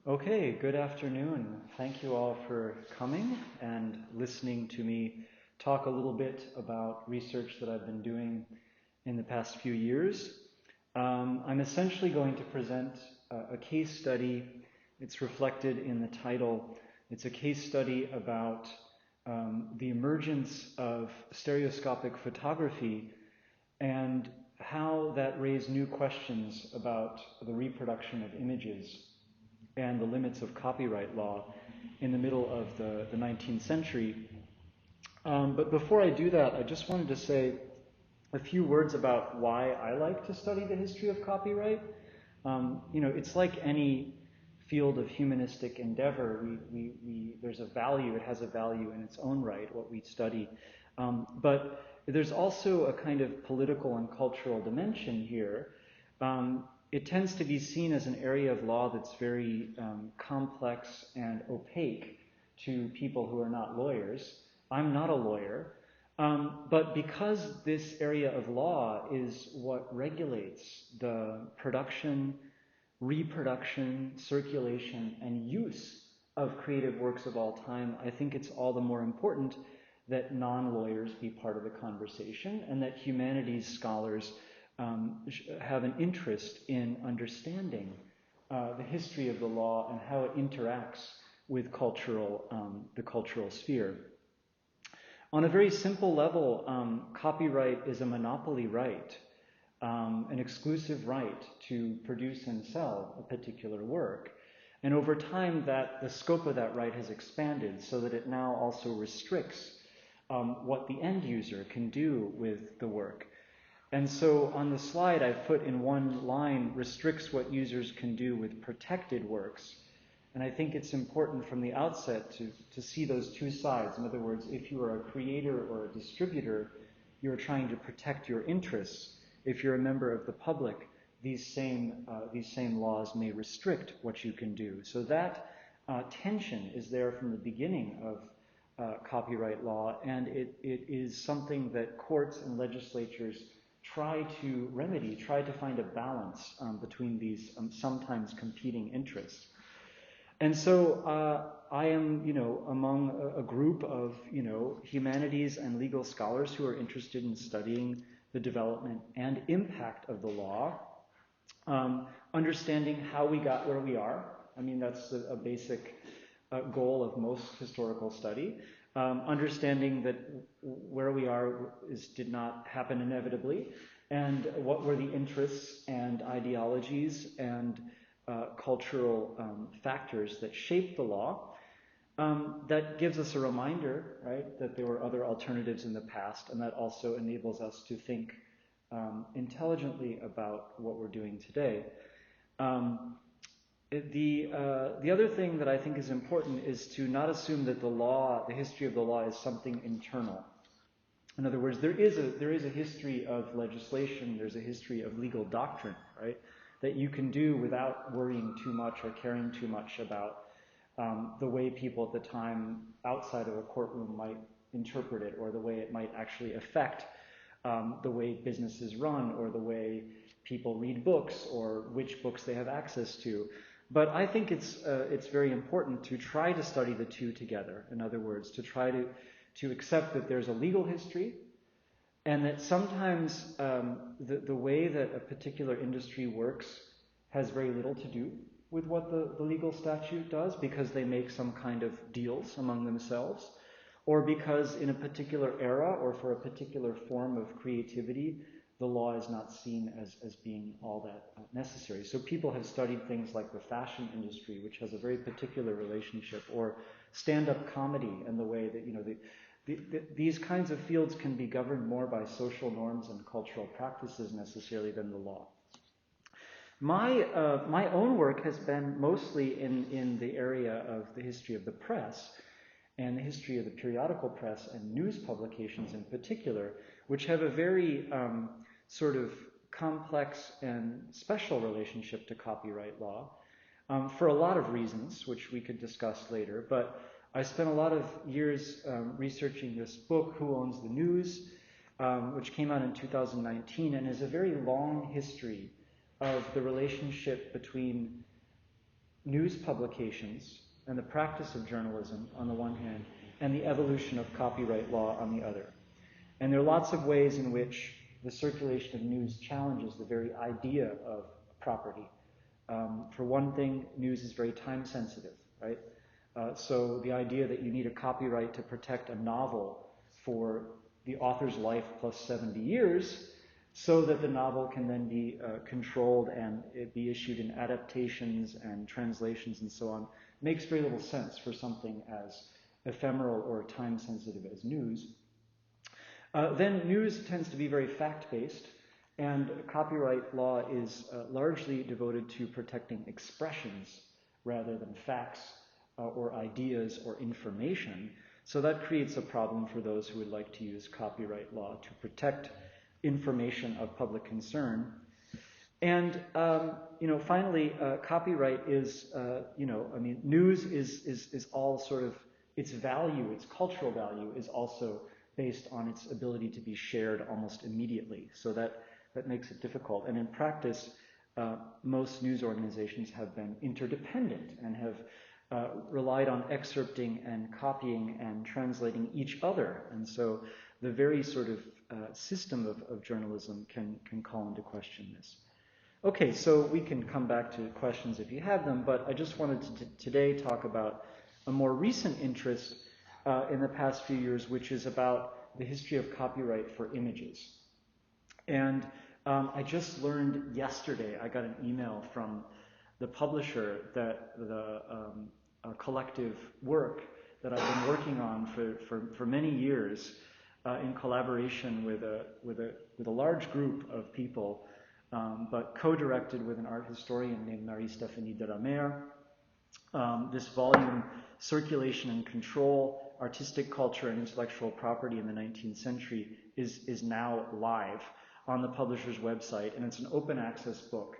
Okay, good afternoon. Thank you all for coming and listening to me talk a little bit about research that I've been doing in the past few years. I'm essentially going to present a case study. It's reflected in the title. It's a case study about the emergence of stereoscopic photography and how that raised new questions about the reproduction of images and the limits of copyright law in the middle of the 19th century. But before I do that, I just wanted to say a few words about why I like to study the history of copyright. It's like any field of humanistic endeavor. There's a value, it has a value in its own right, what we study. But there's also a kind of political and cultural dimension here. It tends to be seen as an area of law that's very complex and opaque to people who are not lawyers. I'm not a lawyer, but because this area of law is what regulates the production, reproduction, circulation, and use of creative works of all time, I think it's all the more important that non-lawyers be part of the conversation and that humanities scholars have an interest in understanding the history of the law and how it interacts with the cultural sphere. On a very simple level, copyright is a monopoly right, an exclusive right to produce and sell a particular work. And over time, the scope of that right has expanded so that it now also restricts what the end user can do with the work. And so on the slide, I've put in one line, restricts what users can do with protected works. And I think it's important from the outset to see those two sides. In other words, if you are a creator or a distributor, you're trying to protect your interests. If you're a member of the public, these same laws may restrict what you can do. So that tension is there from the beginning of copyright law, and it is something that courts and legislatures try to remedy, try to find a balance between these sometimes competing interests. And so I am, among a group of, humanities and legal scholars who are interested in studying the development and impact of the law, understanding how we got where we are. I mean, that's a basic goal of most historical study. Understanding that where we are did not happen inevitably, and what were the interests and ideologies and cultural factors that shaped the law. That gives us a reminder, right, that there were other alternatives in the past, and that also enables us to think intelligently about what we're doing today. The other thing that I think is important is to not assume that the history of the law is something internal. In other words, there is a history of legislation, there's a history of legal doctrine, right, that you can do without worrying too much or caring too much about the way people at the time outside of a courtroom might interpret it, or the way it might actually affect the way businesses run, or the way people read books, or which books they have access to. But I think it's very important to try to study the two together. In other words, to try to accept that there's a legal history, and that sometimes the way that a particular industry works has very little to do with what the legal statute does, because they make some kind of deals among themselves, or because in a particular era or for a particular form of creativity, the law is not seen as being all that necessary. So people have studied things like the fashion industry, which has a very particular relationship, or stand-up comedy, and the way that these kinds of fields can be governed more by social norms and cultural practices necessarily than the law. My own work has been mostly in the area of the history of the press and the history of the periodical press and news publications in particular, which have a very sort of complex and special relationship to copyright law for a lot of reasons, which we could discuss later. But I spent a lot of years researching this book, Who Owns the News, which came out in 2019 and is a very long history of the relationship between news publications and the practice of journalism on the one hand, and the evolution of copyright law on the other. And there are lots of ways in which the circulation of news challenges the very idea of property. For one thing, news is very time sensitive, right? So the idea that you need a copyright to protect a novel for the author's life plus 70 years so that the novel can then be controlled and it be issued in adaptations and translations and so on makes very little sense for something as ephemeral or time sensitive as news. Then news tends to be very fact-based, and copyright law is largely devoted to protecting expressions rather than facts or ideas or information. So that creates a problem for those who would like to use copyright law to protect information of public concern. And finally, copyright is, news is all sort of, its value, its cultural value is also based on its ability to be shared almost immediately. So that makes it difficult. And in practice, most news organizations have been interdependent and have relied on excerpting and copying and translating each other. And so the very sort of system of journalism can call into question this. Okay, so we can come back to questions if you have them, but I just wanted to today talk about a more recent interest in the past few years, which is about the history of copyright for images. And I just learned yesterday, I got an email from the publisher that the collective work that I've been working on for many years in collaboration with a large group of people, but co-directed with an art historian named Marie-Stéphanie de la Mer. This volume, Circulation and Control, Artistic Culture and Intellectual Property in the 19th Century, is now live on the publisher's website, and it's an open access book.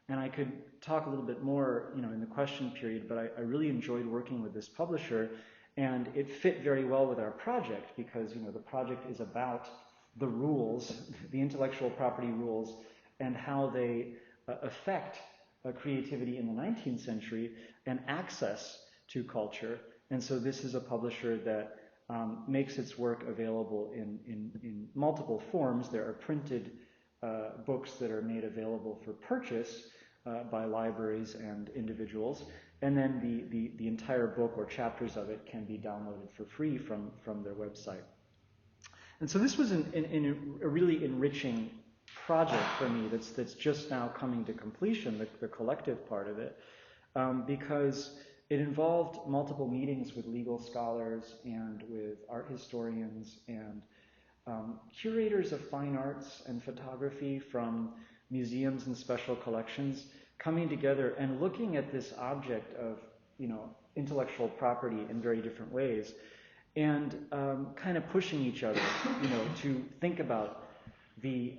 And I could talk a little bit more, in the question period, but I really enjoyed working with this publisher, and it fit very well with our project because, the project is about the rules, the intellectual property rules, and how they affect creativity in the 19th century and access to culture. And so this is a publisher that makes its work available in multiple forms. There are printed books that are made available for purchase by libraries and individuals, and then the entire book or chapters of it can be downloaded for free from their website. And so this was a really enriching project for me that's just now coming to completion, the collective part of it, because it involved multiple meetings with legal scholars and with art historians and curators of fine arts and photography from museums and special collections coming together and looking at this object of, intellectual property in very different ways and kind of pushing each other, to think about the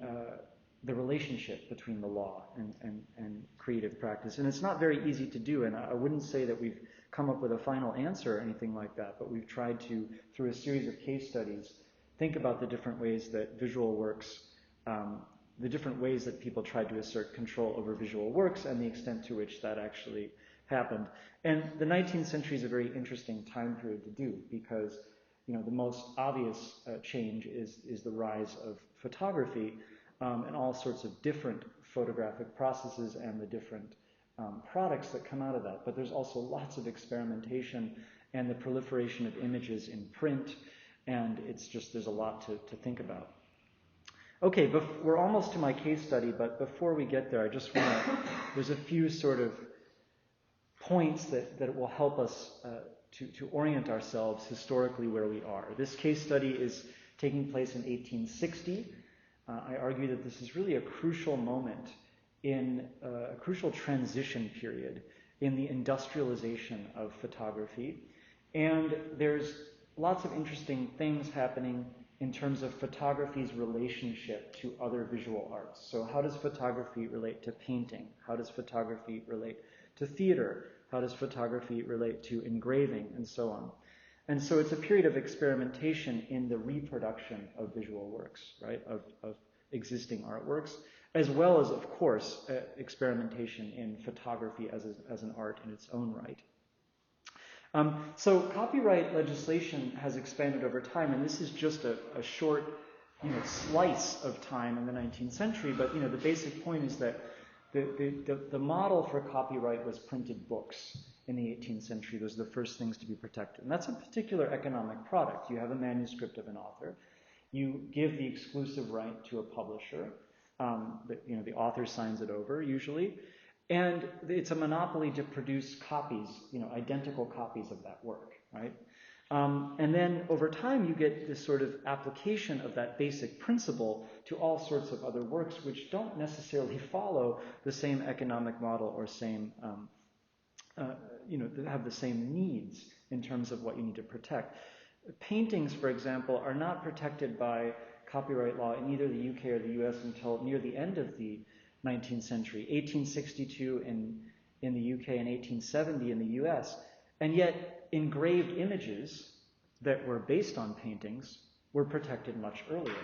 relationship between the law and creative practice. And it's not very easy to do, and I wouldn't say that we've come up with a final answer or anything like that, but we've tried to, through a series of case studies, think about the different ways that visual works, the different ways that people tried to assert control over visual works and the extent to which that actually happened. And the 19th century is a very interesting time period to do because, the most obvious change is the rise of photography and all sorts of different photographic processes and the different products that come out of that. But there's also lots of experimentation and the proliferation of images in print, and it's just, there's a lot to think about. Okay, we're almost to my case study, but before we get there, I just want to, there's a few sort of points that will help us to orient ourselves historically where we are. This case study is taking place in 1860. I argue that this is really a crucial moment in a crucial transition period in the industrialization of photography. And there's lots of interesting things happening in terms of photography's relationship to other visual arts. So how does photography relate to painting? How does photography relate to theater? How does photography relate to engraving? And so on. And so it's a period of experimentation in the reproduction of visual works, right, of existing artworks, as well as, of course, experimentation in photography as an art in its own right. So copyright legislation has expanded over time, and this is just a short, slice of time in the 19th century. But the basic point is that the model for copyright was printed books in the 18th century. Those are the first things to be protected, and that's a particular economic product. You have a manuscript of an author, you give the exclusive right to a publisher. The author signs it over usually. And it's a monopoly to produce copies, identical copies of that work, right? And then over time, you get this sort of application of that basic principle to all sorts of other works, which don't necessarily follow the same economic model or same, have the same needs in terms of what you need to protect. Paintings, for example, are not protected by copyright law in either the UK or the US until near the end of the 19th century, 1862 in the UK and 1870 in the US, and yet engraved images that were based on paintings were protected much earlier.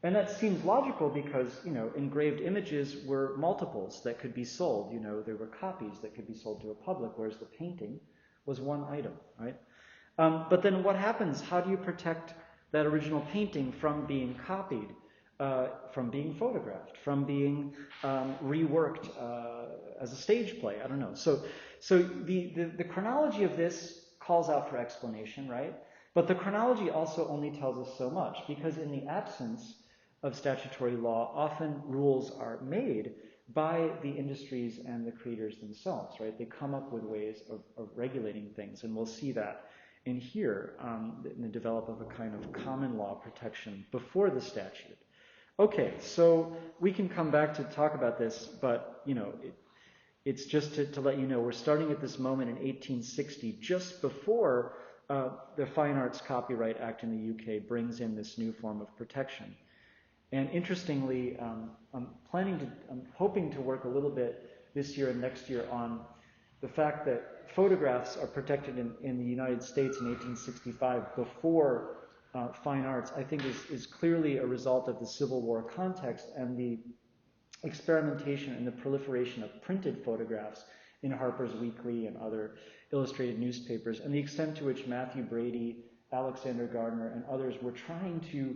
And that seems logical because, engraved images were multiples that could be sold. There were copies that could be sold to a public, whereas the painting was one item, right? But then what happens? How do you protect that original painting from being copied? From being photographed, from being reworked as a stage play. I don't know. So the chronology of this calls out for explanation, right? But the chronology also only tells us so much, because in the absence of statutory law, often rules are made by the industries and the creators themselves, right? They come up with ways of regulating things, and we'll see that in here, in the develop of a kind of common law protection before the statute. Okay, so we can come back to talk about this, but it's just to let you know we're starting at this moment in 1860, just before the Fine Arts Copyright Act in the UK brings in this new form of protection. And interestingly, I'm hoping to work a little bit this year and next year on the fact that photographs are protected in the United States in 1865 before fine arts, I think is clearly a result of the Civil War context and the experimentation and the proliferation of printed photographs in Harper's Weekly and other illustrated newspapers, and the extent to which Matthew Brady, Alexander Gardner, and others were trying to,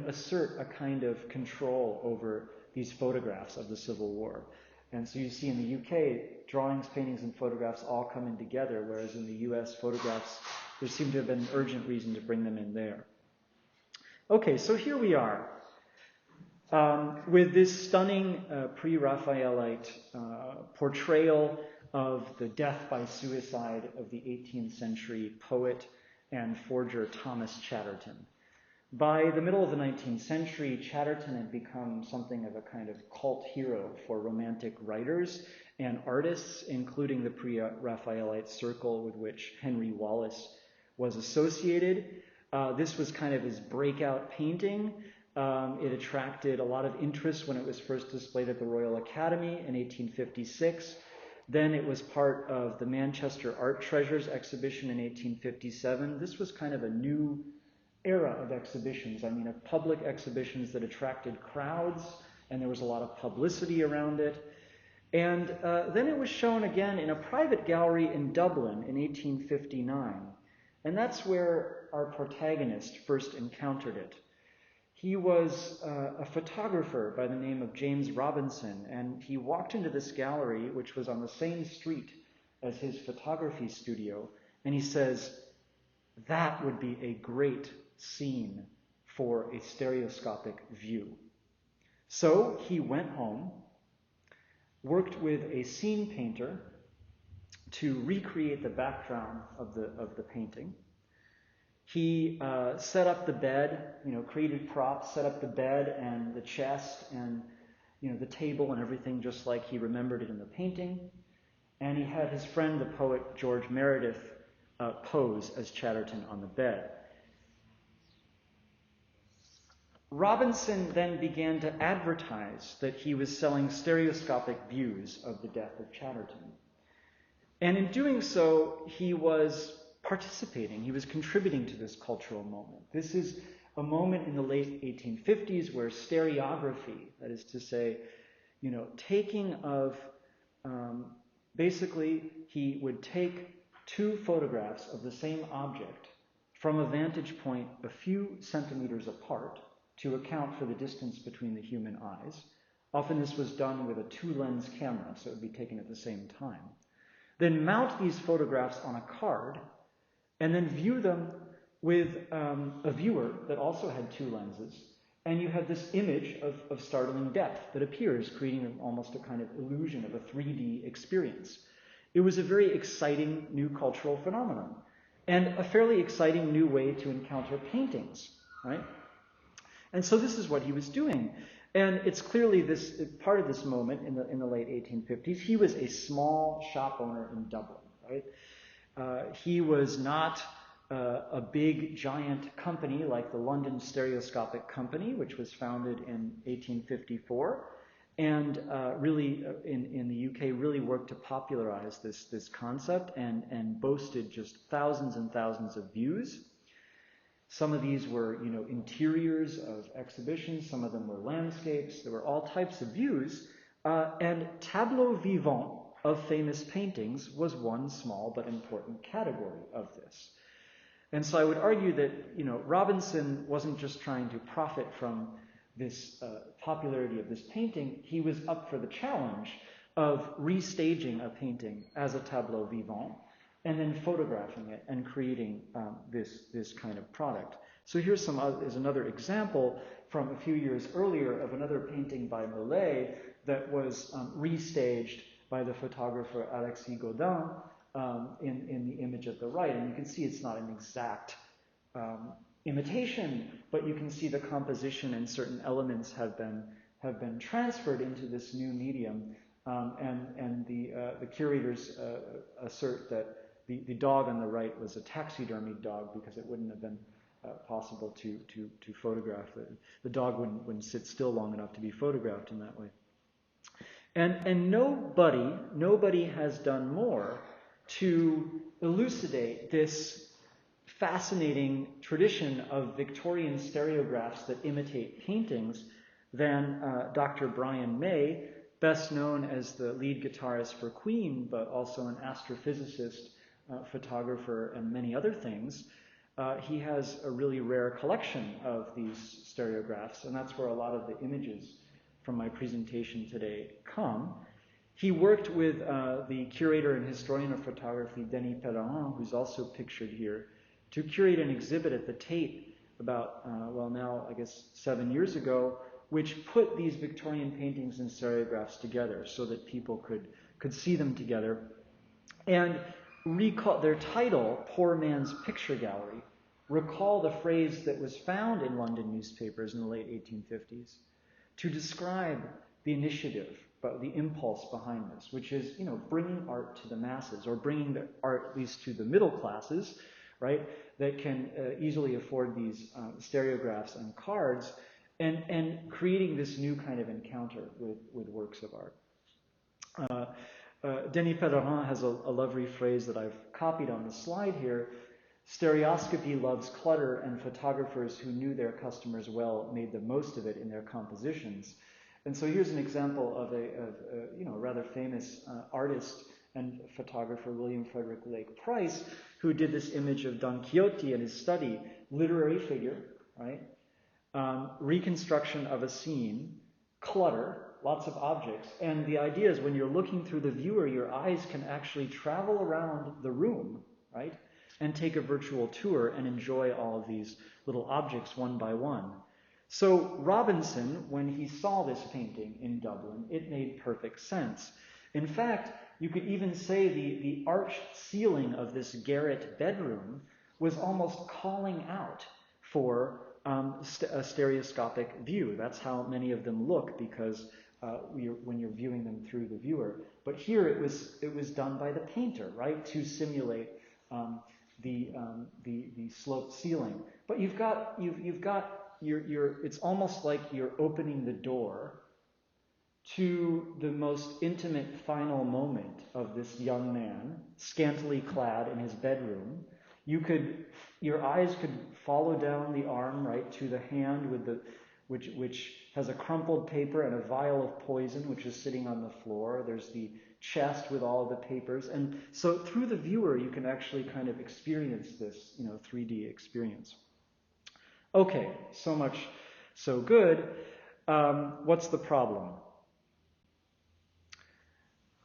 assert a kind of control over these photographs of the Civil War. And so you see in the UK, drawings, paintings, and photographs all come in together, whereas in the US, photographs, there seemed to have been an urgent reason to bring them in there. Okay, so here we are with this stunning pre-Raphaelite portrayal of the death by suicide of the 18th century poet and forger Thomas Chatterton. By the middle of the 19th century, Chatterton had become something of a kind of cult hero for Romantic writers and artists, including the pre-Raphaelite circle with which Henry Wallace was associated. This was kind of his breakout painting. It attracted a lot of interest when it was first displayed at the Royal Academy in 1856. Then it was part of the Manchester Art Treasures exhibition in 1857. This was kind of a new era of exhibitions. Of public exhibitions that attracted crowds, and there was a lot of publicity around it. And then it was shown again in a private gallery in Dublin in 1859. And that's where our protagonist first encountered it. He was a photographer by the name of James Robinson, and he walked into this gallery, which was on the same street as his photography studio, and he says, that would be a great scene for a stereoscopic view. So he went home, worked with a scene painter to recreate the background of the painting. He set up the bed, created props, set up the bed and the chest and the table and everything just like he remembered it in the painting. And he had his friend, the poet George Meredith, pose as Chatterton on the bed. Robinson then began to advertise that he was selling stereoscopic views of the death of Chatterton. And in doing so, he was participating, he was contributing to this cultural moment. This is a moment in the late 1850s where stereography, that is to say, taking of, basically he would take two photographs of the same object from a vantage point a few centimeters apart to account for the distance between the human eyes. Often this was done with a two-lens camera, so it would be taken at the same time. Then mount these photographs on a card, and then view them with a viewer that also had two lenses, and you have this image of startling depth that appears, creating almost a kind of illusion of a 3D experience. It was a very exciting new cultural phenomenon, and a fairly exciting new way to encounter paintings, right? And so this is what he was doing. And it's clearly this part of this moment in the late 1850s. He was a small shop owner in Dublin, right? He was not a big, giant company like the London Stereoscopic Company, which was founded in 1854, and really in the UK really worked to popularize this concept and boasted just thousands and thousands of views. Some of these were, interiors of exhibitions. Some of them were landscapes. There were all types of views. And tableau vivant of famous paintings was one small but important category of this. And so I would argue that, Robinson wasn't just trying to profit from this popularity of this painting. He was up for the challenge of restaging a painting as a tableau vivant, and then photographing it and creating this kind of product. So here's another example from a few years earlier of another painting by Millet that was restaged by the photographer Alexis Godin in the image at the right. And you can see it's not an exact imitation, but you can see the composition and certain elements have been transferred into this new medium. And the curators assert that the dog on the right was a taxidermied dog because it wouldn't have been possible to photograph it. The dog wouldn't sit still long enough to be photographed in that way. And nobody has done more to elucidate this fascinating tradition of Victorian stereographs that imitate paintings than Dr. Brian May, best known as the lead guitarist for Queen, but also an astrophysicist, photographer, and many other things. He has a really rare collection of these stereographs, and that's where a lot of the images from my presentation today come. He worked with the curator and historian of photography, Denis Pellerin, who's also pictured here, to curate an exhibit at the Tate about, now I guess 7 years ago, which put these Victorian paintings and stereographs together so that people could see them together. And recall their title, Poor Man's Picture Gallery, recall the phrase that was found in London newspapers in the late 1850s to describe the initiative, but the impulse behind this, which is, bringing art to the masses, or bringing the art at least to the middle classes, right, that can easily afford these stereographs and cards, and creating this new kind of encounter with works of art. Denis Pellerin has a lovely phrase that I've copied on the slide here. Stereoscopy loves clutter, and photographers who knew their customers well made the most of it in their compositions. And so here's an example of a rather famous artist and photographer, William Frederick Lake Price, who did this image of Don Quixote in his study, literary figure, right? Reconstruction of a scene, clutter, lots of objects. And the idea is when you're looking through the viewer, your eyes can actually travel around the room, right? And take a virtual tour and enjoy all of these little objects one by one. So Robinson, when he saw this painting in Dublin, it made perfect sense. In fact, you could even say the arched ceiling of this garret bedroom was almost calling out for a stereoscopic view. That's how many of them look, because when you're viewing them through the viewer. But here it was done by the painter, right, to simulate the sloped ceiling. But you've got it's almost like you're opening the door to the most intimate final moment of this young man, scantily clad in his bedroom. Your eyes could follow down the arm, right, to the hand with the, which has a crumpled paper and a vial of poison, which is sitting on the floor. There's the chest with all of the papers. And so through the viewer, you can actually kind of experience this, 3D experience. Okay, so much so good. What's the problem?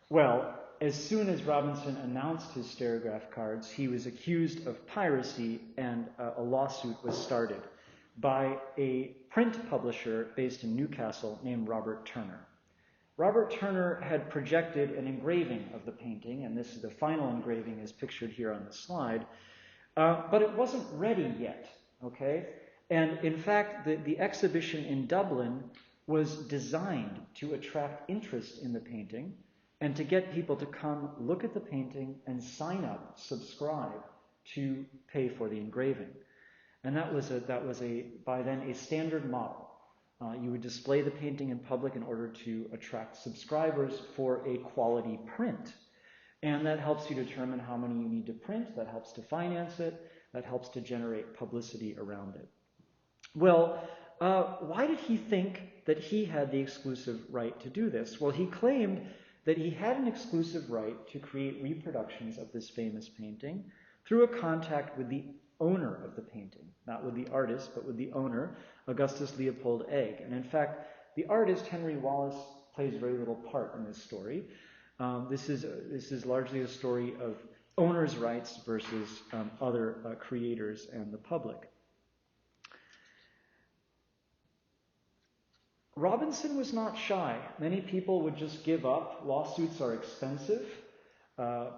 Well, as soon as Robinson announced his stereograph cards, he was accused of piracy, and a lawsuit was started by a print publisher based in Newcastle named Robert Turner. Robert Turner had projected an engraving of the painting, and this is the final engraving as pictured here on the slide, but it wasn't ready yet, okay? And in fact, the exhibition in Dublin was designed to attract interest in the painting and to get people to come look at the painting and sign up, subscribe to pay for the engraving. And that was by then a standard model. You would display the painting in public in order to attract subscribers for a quality print. And that helps you determine how many you need to print, that helps to finance it, that helps to generate publicity around it. Well, why did he think that he had the exclusive right to do this? Well, he claimed that he had an exclusive right to create reproductions of this famous painting through a contact with the owner of the painting, not with the artist, but with the owner, Augustus Leopold Egg. And in fact, the artist, Henry Wallace, plays very little part in this story. This is largely a story of owners' rights versus other creators and the public. Robinson was not shy. Many people would just give up. Lawsuits are expensive.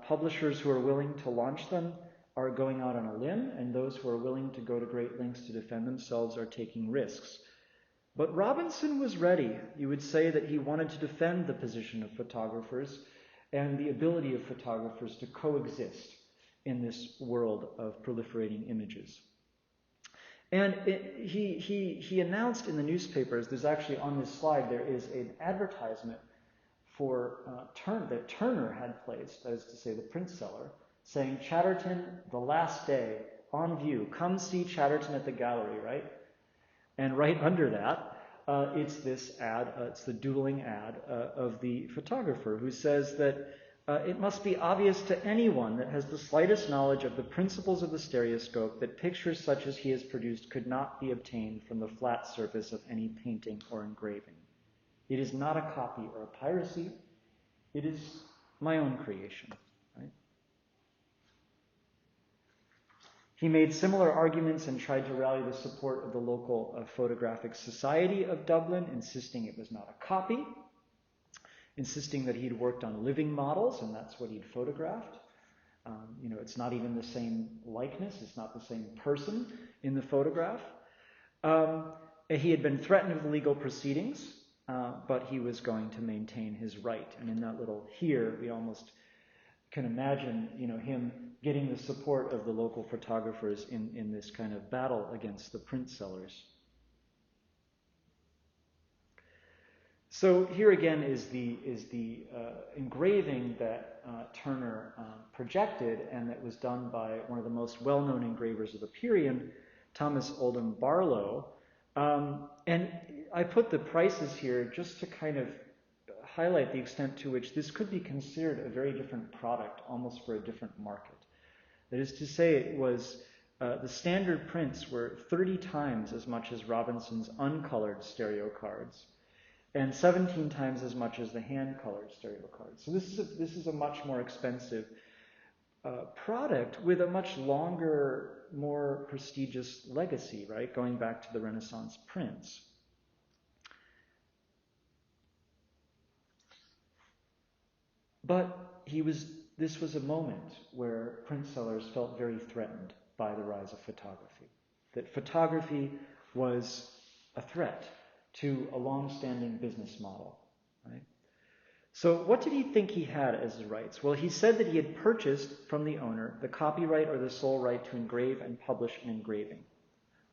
Publishers who are willing to launch them are going out on a limb, and those who are willing to go to great lengths to defend themselves are taking risks. But Robinson was ready. You would say that he wanted to defend the position of photographers and the ability of photographers to coexist in this world of proliferating images. And he announced in the newspapers, there's actually on this slide, there is an advertisement for that Turner had placed, that is to say the print seller, saying, Chatterton, the last day, on view. Come see Chatterton at the gallery, right? And right under that, it's this ad, it's the doodling ad of the photographer who says that it must be obvious to anyone that has the slightest knowledge of the principles of the stereoscope that pictures such as he has produced could not be obtained from the flat surface of any painting or engraving. It is not a copy or a piracy. It is my own creation. Right? He made similar arguments and tried to rally the support of the local photographic society of Dublin, insisting it was not a copy, insisting that he'd worked on living models, and that's what he'd photographed. It's not even the same likeness. It's not the same person in the photograph. He had been threatened with legal proceedings, but he was going to maintain his right. And in that little here, we almost can imagine, him getting the support of the local photographers in this kind of battle against the print sellers. So here again is the engraving that Turner projected, and that was done by one of the most well-known engravers of the period, Thomas Oldham Barlow. And I put the prices here just to kind of highlight the extent to which this could be considered a very different product, almost for a different market. That is to say, it was the standard prints were 30 times as much as Robinson's uncolored stereo cards, and 17 times as much as the hand-colored stereo cards. So this is a much more expensive product with a much longer, more prestigious legacy, right? Going back to the Renaissance prints. But this was a moment where print sellers felt very threatened by the rise of photography. That photography was a threat to a long-standing business model, right? So what did he think he had as his rights? Well, he said that he had purchased from the owner the copyright or the sole right to engrave and publish an engraving.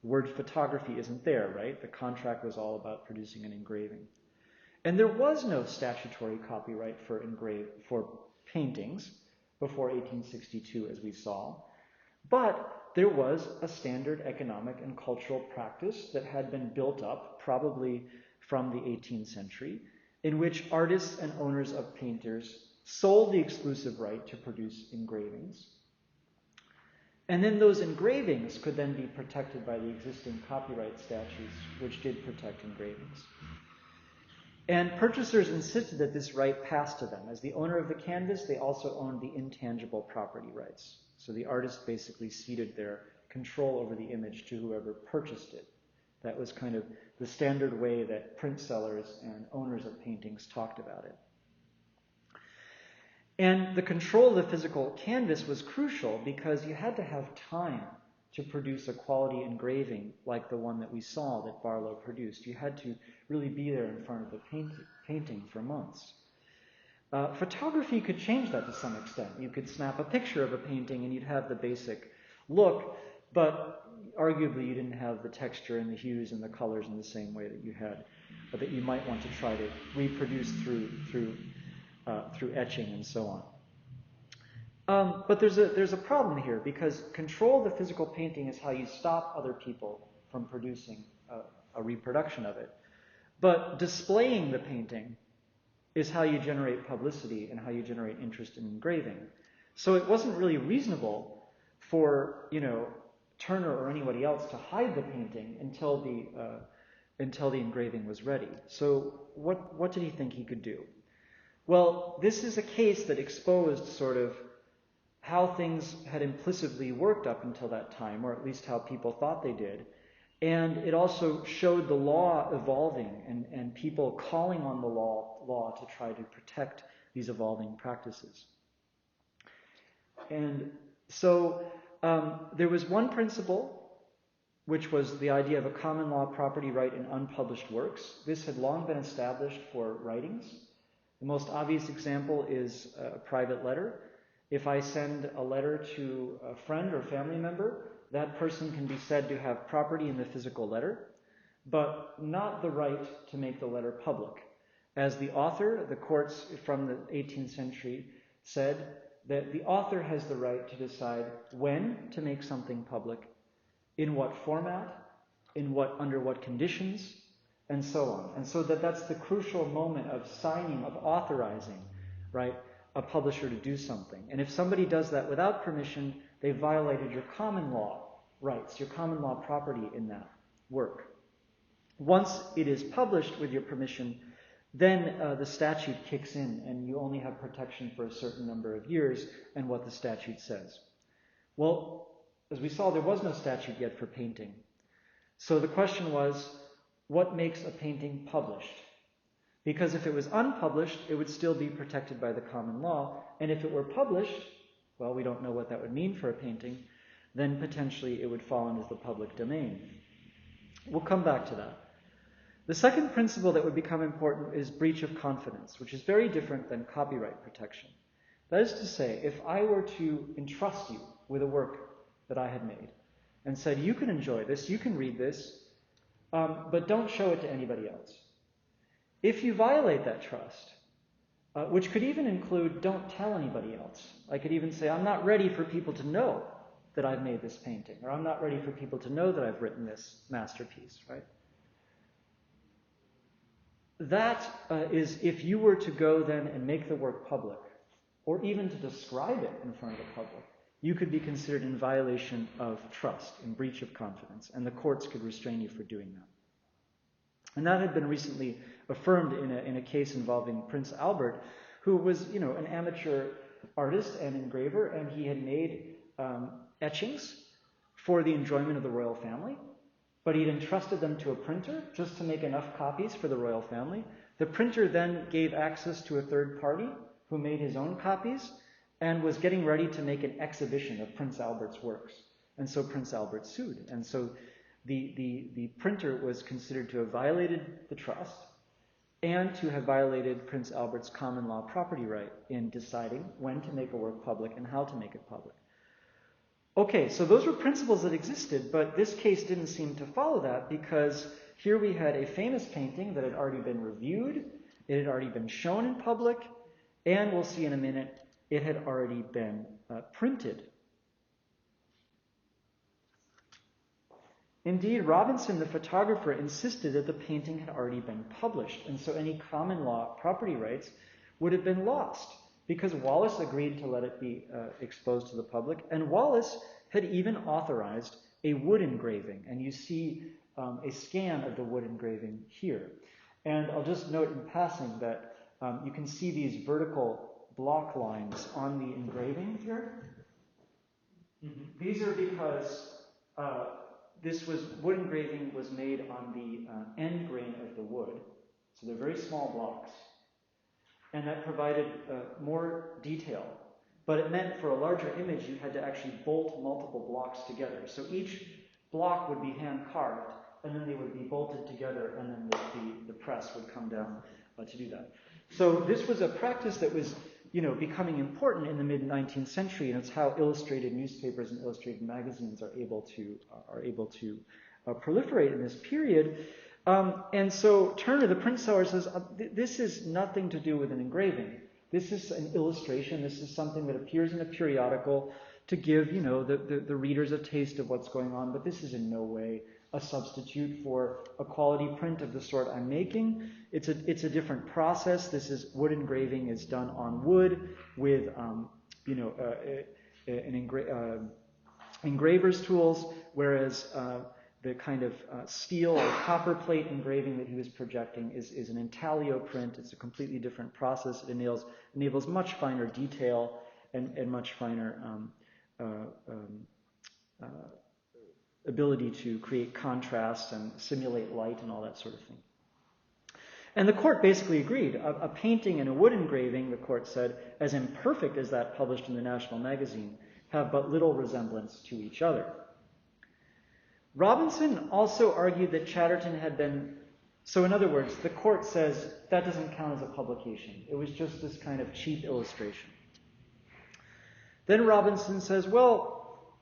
The word photography isn't there, right? The contract was all about producing an engraving. And there was no statutory copyright for paintings before 1862, as we saw. But there was a standard economic and cultural practice that had been built up, probably from the 18th century, in which artists and owners of painters sold the exclusive right to produce engravings. And then those engravings could then be protected by the existing copyright statutes, which did protect engravings. And purchasers insisted that this right pass to them. As the owner of the canvas, they also owned the intangible property rights. So the artist basically ceded their control over the image to whoever purchased it. That was kind of the standard way that print sellers and owners of paintings talked about it. And the control of the physical canvas was crucial because you had to have time to produce a quality engraving like the one that we saw that Barlow produced. You had to really be there in front of the painting for months. Photography could change that to some extent. You could snap a picture of a painting and you'd have the basic look, but arguably you didn't have the texture and the hues and the colors in the same way that you had, but that you might want to try to reproduce through etching and so on. But there's a problem here, because control of the physical painting is how you stop other people from producing a reproduction of it. But displaying the painting is how you generate publicity and how you generate interest in engraving. So it wasn't really reasonable for, Turner or anybody else to hide the painting until the engraving was ready. So what did he think he could do? Well, this is a case that exposed sort of how things had implicitly worked up until that time, or at least how people thought they did. And it also showed the law evolving and people calling on the law to try to protect these evolving practices. And so there was one principle, which was the idea of a common law property right in unpublished works. This had long been established for writings. The most obvious example is a private letter. If I send a letter to a friend or family member, that person can be said to have property in the physical letter, but not the right to make the letter public. As the author, the courts from the 18th century said that the author has the right to decide when to make something public, in what format, under what conditions, and so on. And so that's the crucial moment of signing, of authorizing, right, a publisher to do something. And if somebody does that without permission, they violated your common law rights, your common law property in that work. Once it is published with your permission, then the statute kicks in and you only have protection for a certain number of years and what the statute says. Well, as we saw, there was no statute yet for painting. So the question was, what makes a painting published? Because if it was unpublished, it would still be protected by the common law. And if it were published, well, we don't know what that would mean for a painting, then potentially it would fall into the public domain. We'll come back to that. The second principle that would become important is breach of confidence, which is very different than copyright protection. That is to say, if I were to entrust you with a work that I had made and said, you can enjoy this, you can read this, but don't show it to anybody else. If you violate that trust, which could even include don't tell anybody else. I could even say, I'm not ready for people to know that I've made this painting, or I'm not ready for people to know that I've written this masterpiece, right? That is if you were to go then and make the work public, or even to describe it in front of the public, you could be considered in violation of trust, in breach of confidence, and the courts could restrain you for doing that. And that had been recently affirmed in a case involving Prince Albert, who was, an amateur artist and engraver, and he had made etchings for the enjoyment of the royal family, but he'd entrusted them to a printer just to make enough copies for the royal family. The printer then gave access to a third party who made his own copies and was getting ready to make an exhibition of Prince Albert's works. And so Prince Albert sued. And so the printer was considered to have violated the trust and to have violated Prince Albert's common law property right in deciding when to make a work public and how to make it public. Okay, so those were principles that existed, but this case didn't seem to follow that, because here we had a famous painting that had already been reviewed, it had already been shown in public, and we'll see in a minute, it had already been printed. Indeed, Robinson, the photographer, insisted that the painting had already been published, and so any common law property rights would have been lost, because Wallace agreed to let it be exposed to the public, and Wallace had even authorized a wood engraving, and you see a scan of the wood engraving here. And I'll just note in passing that you can see these vertical block lines on the engraving here. These are because wood engraving was made on the end grain of the wood, so they're very small blocks, and that provided more detail. But it meant for a larger image you had to actually bolt multiple blocks together. So each block would be hand carved, and then they would be bolted together, and then the press would come down to do that. So this was a practice that was, becoming important in the mid-19th century, and it's how illustrated newspapers and illustrated magazines are able to proliferate in this period. And so Turner, the print seller, says, this is nothing to do with an engraving. This is an illustration. This is something that appears in a periodical to give, the readers a taste of what's going on, but this is in no way a substitute for a quality print of the sort I'm making. It's a different process. This is wood engraving is done on wood with engraver's tools, whereas the kind of steel or copper plate engraving that he was projecting is an intaglio print. It's a completely different process. It enables much finer detail and much finer ability to create contrast and simulate light and all that sort of thing. And the court basically agreed. A painting and a wood engraving, the court said, as imperfect as that published in the National Magazine, have but little resemblance to each other. Robinson also argued that Chatterton had been... So in other words, the court says that doesn't count as a publication. It was just this kind of cheap illustration. Then Robinson says, well,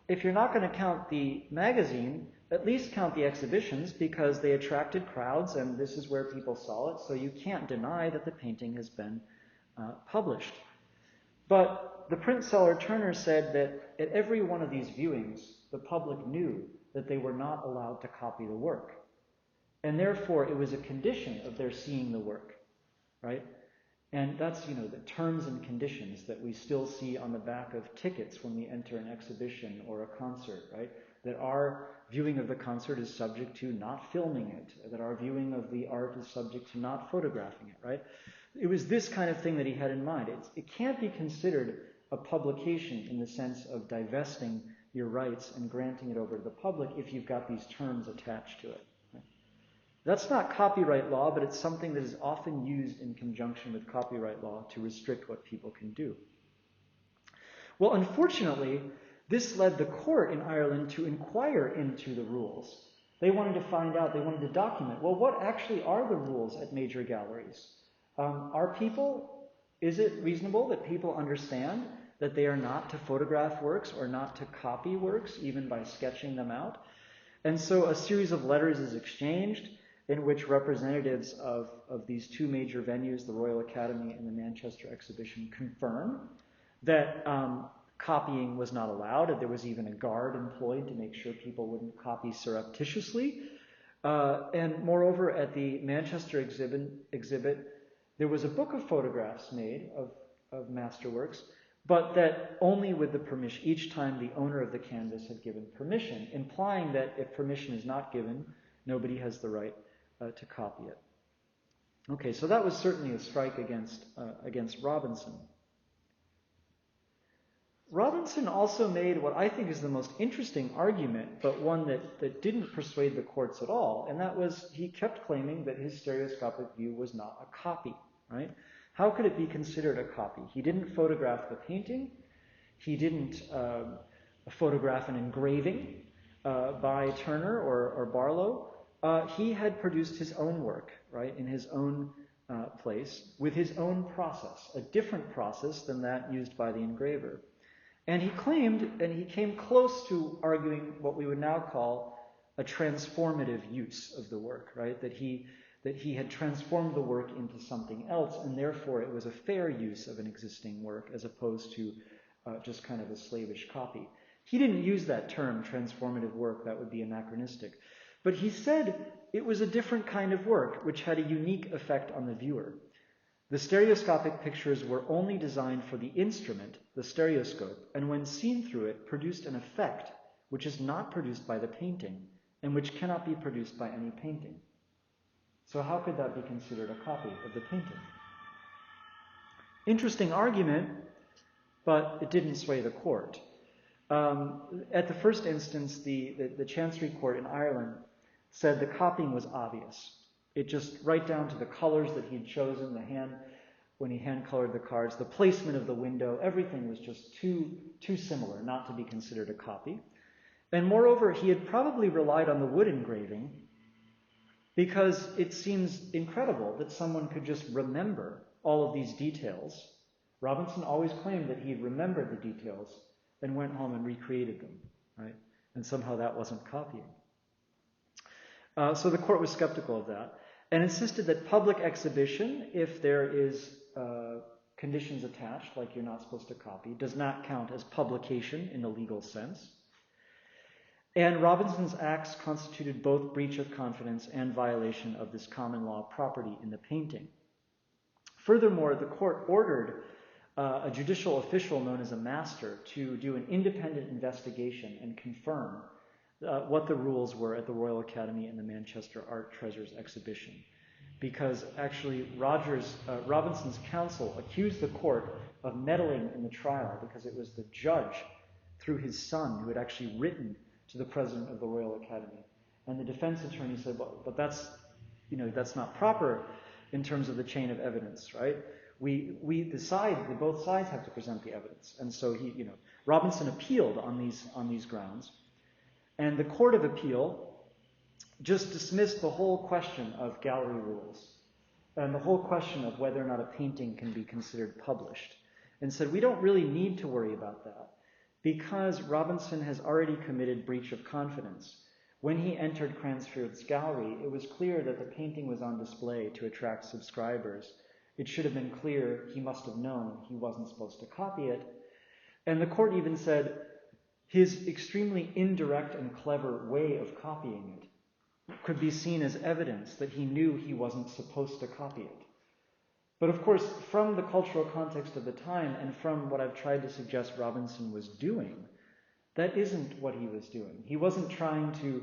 if you're not going to count the magazine, at least count the exhibitions, because they attracted crowds and this is where people saw it, so you can't deny that the painting has been published. But the print seller Turner said that at every one of these viewings, the public knew that they were not allowed to copy the work. And therefore, it was a condition of their seeing the work, right? And that's, the terms and conditions that we still see on the back of tickets when we enter an exhibition or a concert, right? That our viewing of the concert is subject to not filming it, that our viewing of the art is subject to not photographing it, right? It was this kind of thing that he had in mind. It can't be considered a publication in the sense of divesting your rights and granting it over to the public if you've got these terms attached to it. That's not copyright law, but it's something that is often used in conjunction with copyright law to restrict what people can do. Well, unfortunately, this led the court in Ireland to inquire into the rules. They wanted to find out, they wanted to document, well, what actually are the rules at major galleries? Is it reasonable that people understand that they are not to photograph works or not to copy works, even by sketching them out? And so a series of letters is exchanged in which representatives of these two major venues, the Royal Academy and the Manchester Exhibition, confirm that copying was not allowed, and there was even a guard employed to make sure people wouldn't copy surreptitiously. And moreover, at the Manchester exhibit, there was a book of photographs made of masterworks, but that only with the permission, each time the owner of the canvas had given permission, implying that if permission is not given, nobody has the right to copy it. Okay, so that was certainly a strike against Robinson. Robinson also made what I think is the most interesting argument, but one that didn't persuade the courts at all, and that was he kept claiming that his stereoscopic view was not a copy, right? How could it be considered a copy? He didn't photograph the painting. He didn't photograph an engraving by Turner or Barlow. He had produced his own work, right, in his own place, with his own process, a different process than that used by the engraver. And he claimed, and he came close to arguing what we would now call a transformative use of the work, right? That he had transformed the work into something else, and therefore it was a fair use of an existing work as opposed to just kind of a slavish copy. He didn't use that term, transformative work. That would be anachronistic. But he said it was a different kind of work, which had a unique effect on the viewer. The stereoscopic pictures were only designed for the instrument, the stereoscope, and when seen through it, produced an effect which is not produced by the painting, and which cannot be produced by any painting. So how could that be considered a copy of the painting? Interesting argument, but it didn't sway the court. At the first instance, the Chancery Court in Ireland said the copying was obvious. It just, right down to the colors that he'd chosen, when he hand-colored the cards, the placement of the window, everything was just too similar not to be considered a copy. And moreover, he had probably relied on the wood engraving because it seems incredible that someone could just remember all of these details. Robinson always claimed that he had remembered the details and went home and recreated them, right? And somehow that wasn't copying. So the court was skeptical of that and insisted that public exhibition, if there is conditions attached, like you're not supposed to copy, does not count as publication in the legal sense. And Robinson's acts constituted both breach of confidence and violation of this common law property in the painting. Furthermore, the court ordered a judicial official known as a master to do an independent investigation and confirm what the rules were at the Royal Academy and the Manchester Art Treasures exhibition. Because actually Robinson's counsel accused the court of meddling in the trial because it was the judge, through his son, who had actually written to the president of the Royal Academy. And the defense attorney said, well, but that's not proper in terms of the chain of evidence, right? Both sides have to present the evidence. And so Robinson appealed on these grounds. And the Court of Appeal just dismissed the whole question of gallery rules and the whole question of whether or not a painting can be considered published, and said we don't really need to worry about that because Robinson has already committed breach of confidence. When he entered Cransfield's gallery, it was clear that the painting was on display to attract subscribers. It should have been clear he must have known he wasn't supposed to copy it. And the court even said his extremely indirect and clever way of copying it could be seen as evidence that he knew he wasn't supposed to copy it. But of course, from the cultural context of the time and from what I've tried to suggest Robinson was doing, that isn't what he was doing. He wasn't trying to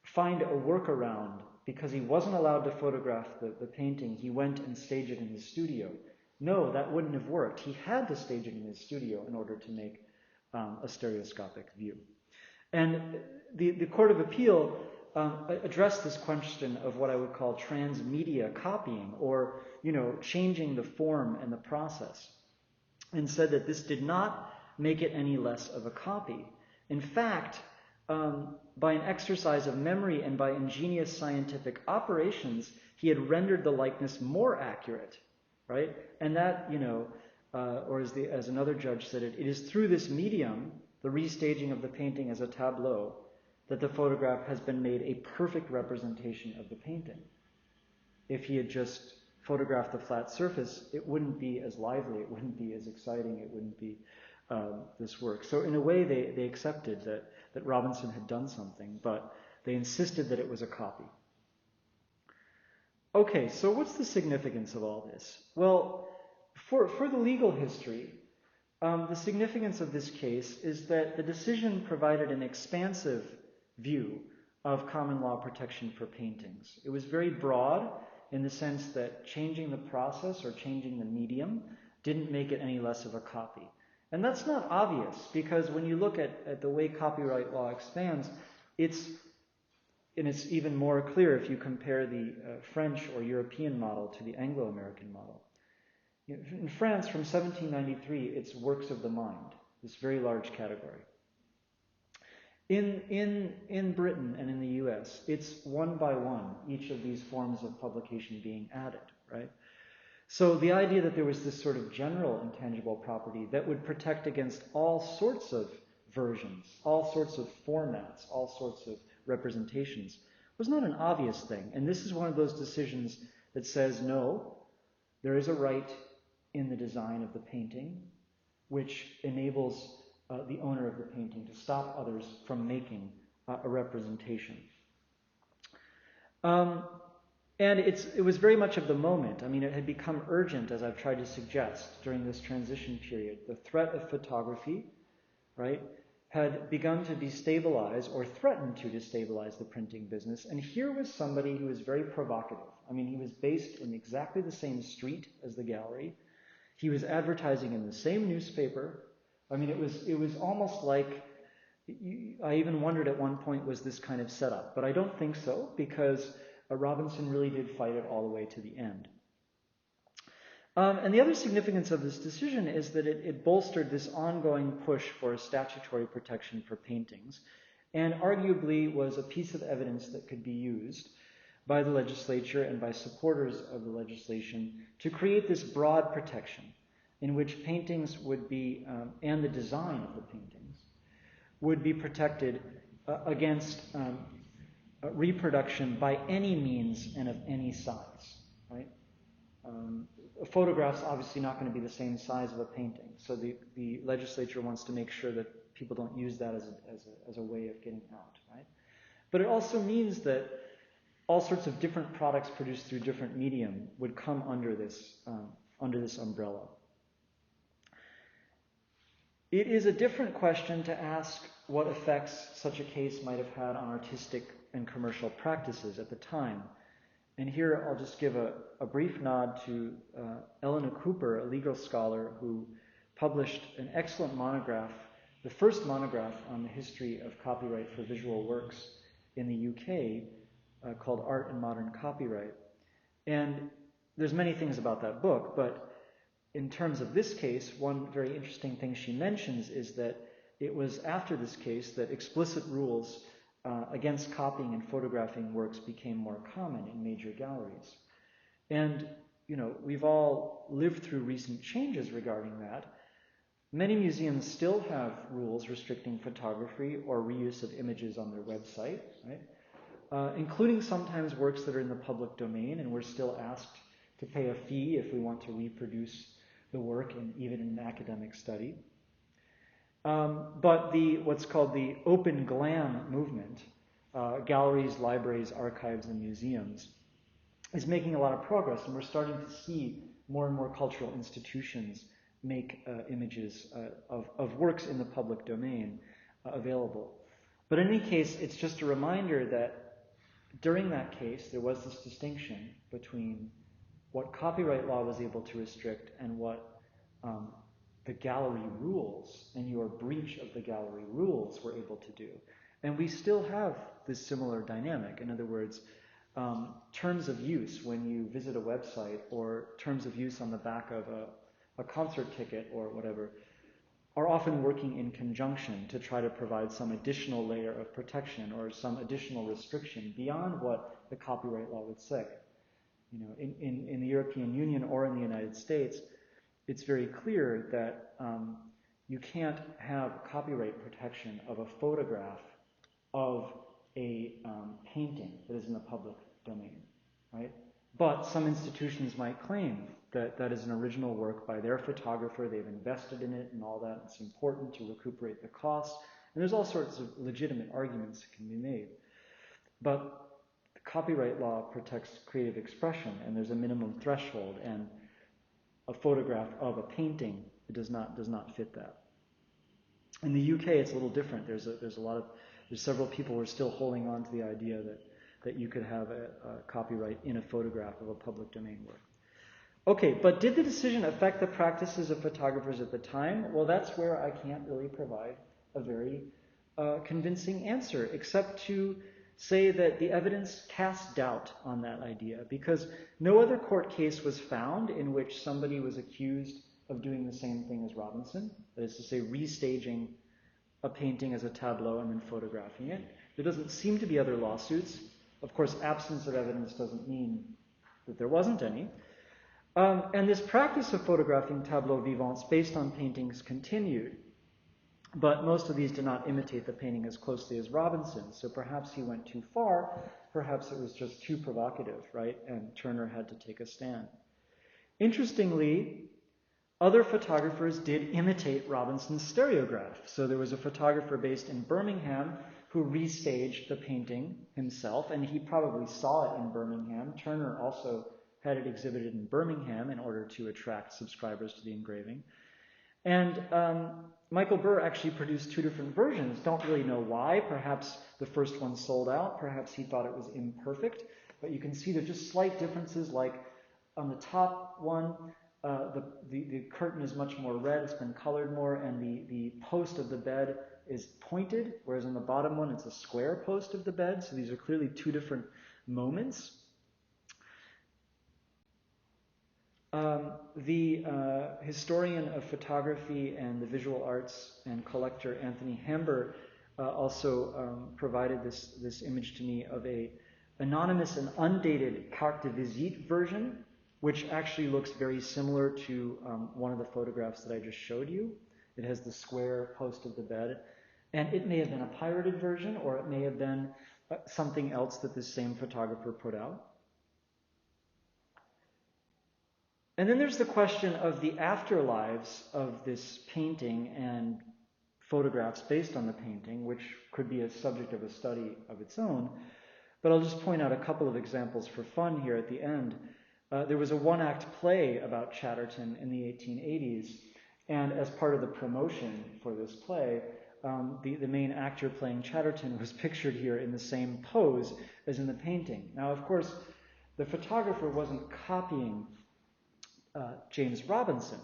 find a workaround because he wasn't allowed to photograph the painting. He went and staged it in his studio. No, that wouldn't have worked. He had to stage it in his studio in order to make a stereoscopic view. And the Court of Appeal addressed this question of what I would call transmedia copying, or changing the form and the process, and said that this did not make it any less of a copy. In fact, by an exercise of memory and by ingenious scientific operations, he had rendered the likeness more accurate, right? And that, or as another judge said it is through this medium, the restaging of the painting as a tableau, that the photograph has been made a perfect representation of the painting. If he had just photographed the flat surface, it wouldn't be as lively, it wouldn't be as exciting, it wouldn't be this work. So in a way, they accepted that Robinson had done something, but they insisted that it was a copy. Okay, so what's the significance of all this? Well, for the legal history, the significance of this case is that the decision provided an expansive view of common law protection for paintings. It was very broad in the sense that changing the process or changing the medium didn't make it any less of a copy. And that's not obvious, because when you look at the way copyright law expands, it's even more clear if you compare the French or European model to the Anglo-American model. In France, from 1793, it's works of the mind, this very large category. In Britain and in the US, it's one by one, each of these forms of publication being added, right? So the idea that there was this sort of general intangible property that would protect against all sorts of versions, all sorts of formats, all sorts of representations, was not an obvious thing. And this is one of those decisions that says, no, there is a right in the design of the painting which enables the owner of the painting to stop others from making a representation. And it was very much of the moment. I mean, it had become urgent, as I've tried to suggest, during this transition period. The threat of photography, right, had begun to destabilize or threatened to destabilize the printing business. And here was somebody who was very provocative. I mean, he was based in exactly the same street as the gallery. He was advertising in the same newspaper. I mean, it was almost like, I even wondered at one point, was this kind of setup? But I don't think so, because Robinson really did fight it all the way to the end. And the other significance of this decision is that it bolstered this ongoing push for statutory protection for paintings, and arguably was a piece of evidence that could be used by the legislature and by supporters of the legislation to create this broad protection in which paintings would be, and the design of the paintings, would be protected against reproduction by any means and of any size, right? A photograph's obviously not going to be the same size of a painting, so the legislature wants to make sure that people don't use that as a way of getting out, right? But it also means that all sorts of different products produced through different medium would come under this umbrella. It is a different question to ask what effects such a case might have had on artistic and commercial practices at the time. And here I'll just give a brief nod to Eleanor Cooper, a legal scholar who published an excellent monograph, the first monograph on the history of copyright for visual works in the UK, called Art and Modern Copyright. And there's many things about that book, but in terms of this case, one very interesting thing she mentions is that it was after this case that explicit rules against copying and photographing works became more common in major galleries. And, you know, we've all lived through recent changes regarding that. Many museums still have rules restricting photography or reuse of images on their website, right? Including sometimes works that are in the public domain, and we're still asked to pay a fee if we want to reproduce the work, even in an academic study. But what's called the open glam movement, galleries, libraries, archives, and museums, is making a lot of progress, and we're starting to see more and more cultural institutions make images of works in the public domain available. But in any case, it's just a reminder that during that case, there was this distinction between what copyright law was able to restrict and what the gallery rules and your breach of the gallery rules were able to do. And we still have this similar dynamic. In other words, terms of use when you visit a website, or terms of use on the back of a concert ticket or whatever, are often working in conjunction to try to provide some additional layer of protection or some additional restriction beyond what the copyright law would say. You know, in the European Union or in the United States, it's very clear that you can't have copyright protection of a photograph of a painting that is in the public domain, right? But some institutions might claim that that is an original work by their photographer, they've invested in it and all that, it's important to recuperate the costs, and there's all sorts of legitimate arguments that can be made. But the copyright law protects creative expression, and there's a minimum threshold, and a photograph of a painting does not fit that. In the UK, it's a little different. There's several people who are still holding on to the idea that you could have a copyright in a photograph of a public domain work. Okay, but did the decision affect the practices of photographers at the time? Well, that's where I can't really provide a very convincing answer, except to say that the evidence casts doubt on that idea, because no other court case was found in which somebody was accused of doing the same thing as Robinson, that is to say, restaging a painting as a tableau and then photographing it. There doesn't seem to be other lawsuits. Of course, absence of evidence doesn't mean that there wasn't any. And this practice of photographing tableaux vivants based on paintings continued, but most of these did not imitate the painting as closely as Robinson, so perhaps he went too far, perhaps it was just too provocative, right? And Turner had to take a stand. Interestingly, other photographers did imitate Robinson's stereograph. So there was a photographer based in Birmingham who who restaged the painting himself, and he probably saw it in Birmingham. Turner also had it exhibited in Birmingham in order to attract subscribers to the engraving. And Michael Burr actually produced two different versions. Don't really know why. Perhaps the first one sold out. Perhaps he thought it was imperfect. But you can see there's just slight differences, like on the top one, the curtain is much more red, it's been colored more, and the post of the bed is pointed, whereas on the bottom one, it's a square post of the bed. So these are clearly two different moments. The historian of photography and the visual arts and collector Anthony Hamber also provided this image to me of a anonymous and undated carte de visite version, which actually looks very similar to one of the photographs that I just showed you. It has the square post of the bed, and it may have been a pirated version, or it may have been something else that this same photographer put out. And then there's the question of the afterlives of this painting and photographs based on the painting, which could be a subject of a study of its own. But I'll just point out a couple of examples for fun here at the end. There was a one-act play about Chatterton in the 1880s, and as part of the promotion for this play, the main actor playing Chatterton was pictured here in the same pose as in the painting. Now, of course, the photographer wasn't copying James Robinson.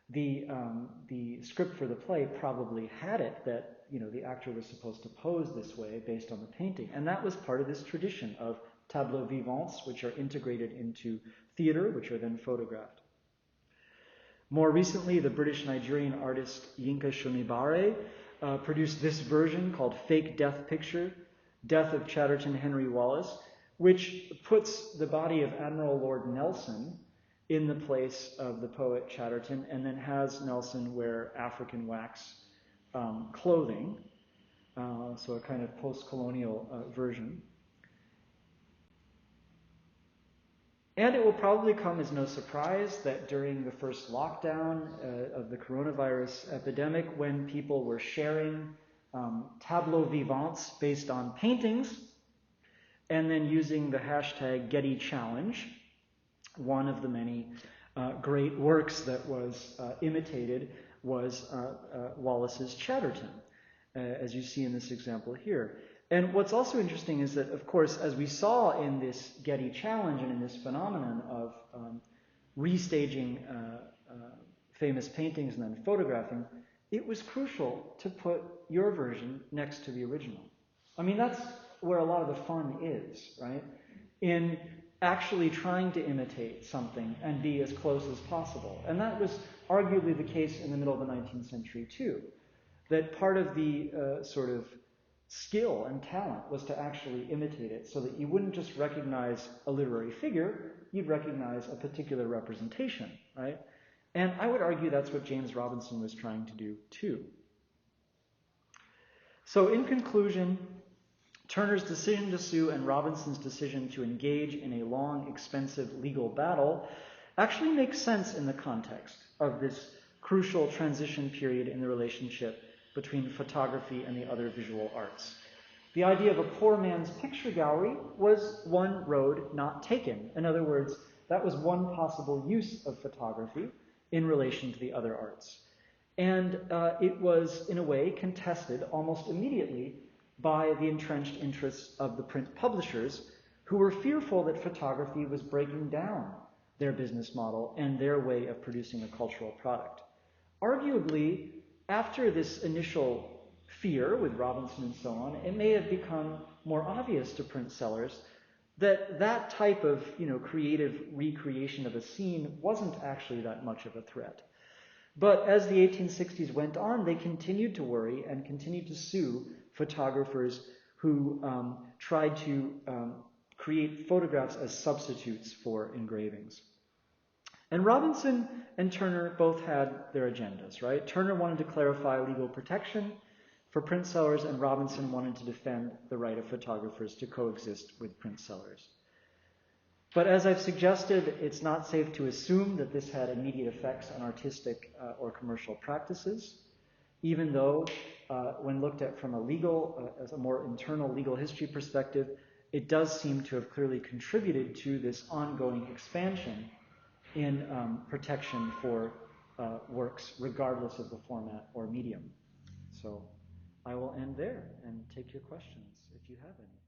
The script for the play probably had it that the actor was supposed to pose this way based on the painting, and that was part of this tradition of tableaux vivants, which are integrated into theater, which are then photographed. More recently, the British-Nigerian artist Yinka Shomibare produced this version called Fake Death Picture, Death of Chatterton Henry Wallace, which puts the body of Admiral Lord Nelson in the place of the poet Chatterton, and then has Nelson wear African wax clothing, so a kind of post-colonial version. And it will probably come as no surprise that during the first lockdown of the coronavirus epidemic, when people were sharing tableaux vivants based on paintings, and then using the hashtag Getty Challenge, one of the many great works that was imitated was Wallace's Chatterton, as you see in this example here. And what's also interesting is that, of course, as we saw in this Getty Challenge and in this phenomenon of restaging famous paintings and then photographing, it was crucial to put your version next to the original. I mean, that's where a lot of the fun is, right? In actually trying to imitate something and be as close as possible. And that was arguably the case in the middle of the 19th century too. That part of the sort of skill and talent was to actually imitate it, so that you wouldn't just recognize a literary figure, you'd recognize a particular representation, right? And I would argue that's what James Robinson was trying to do too. So in conclusion, Turner's decision to sue and Robinson's decision to engage in a long, expensive legal battle actually makes sense in the context of this crucial transition period in the relationship between photography and the other visual arts. The idea of a poor man's picture gallery was one road not taken. In other words, that was one possible use of photography in relation to the other arts. And it was, in a way, contested almost immediately by the entrenched interests of the print publishers, who were fearful that photography was breaking down their business model and their way of producing a cultural product. Arguably, after this initial fear with Robinson and so on, it may have become more obvious to print sellers that that type of creative recreation of a scene wasn't actually that much of a threat. But as the 1860s went on, they continued to worry and continued to sue photographers who tried to create photographs as substitutes for engravings. And Robinson and Turner both had their agendas, right? Turner wanted to clarify legal protection for print sellers, and Robinson wanted to defend the right of photographers to coexist with print sellers. But as I've suggested, it's not safe to assume that this had immediate effects on artistic or commercial practices. even though when looked at from a legal, as a more internal legal history perspective, it does seem to have clearly contributed to this ongoing expansion in protection for works, regardless of the format or medium. So I will end there and take your questions if you have any.